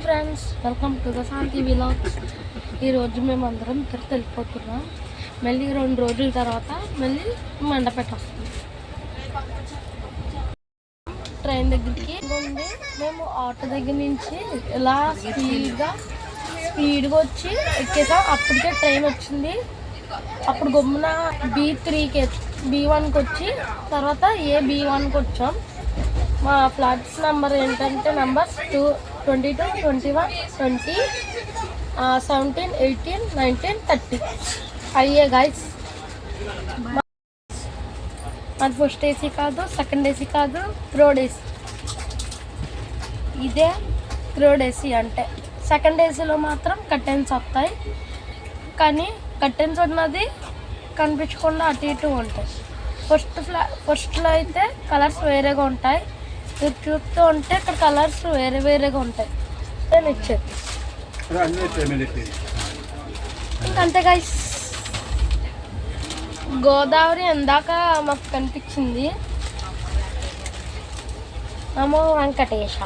Friends, welcome to the Shanti vlogs. ఈరోజు మేము అందరం తిరుపతి వెళ్ళిపోతున్నాం. మళ్ళీ 2 రోజుల తర్వాత మళ్ళీ మండపేట వస్తుంది. ట్రైన్ దగ్గరికి ఉంది. మేము ఆటో దగ్గర నుంచి ఇలా స్పీడ్గా వచ్చి ఎక్కేసాం. అప్పటికే ట్రైన్ వచ్చింది. అప్పుడు గమ్మున B3కి B1కి వచ్చి తర్వాత B1కి వచ్చాం. మా ఫ్లాట్స్ నెంబర్ ఏంటంటే నెంబర్స్ 22, 21, 20, 17, 18, 19, 30 అయ్యే గైస్. అది ఫస్ట్ ఏసీ కాదు, సెకండ్ ఏసీ కాదు, థర్డ్ ఏసీ. ఇదే థర్డ్ ఏసీ అంటే. సెకండ్ ఏసీలో మాత్రం కర్టెన్స్ వస్తాయి, కానీ కర్టెన్స్ ఉన్నది కనిపించకుండా అటు ఇటు ఉంటాయి. ఫస్ట్లో అయితే కలర్స్ వేరేగా ఉంటాయి. మీరు చూస్తూ ఉంటే ఇక్కడ కలర్స్ వేరేగా ఉంటాయి. ఇచ్చేది ఇంకంతే గైస్. గోదావరి ఎందాక మాకు కనిపించింది. నమో వెంకటేశ.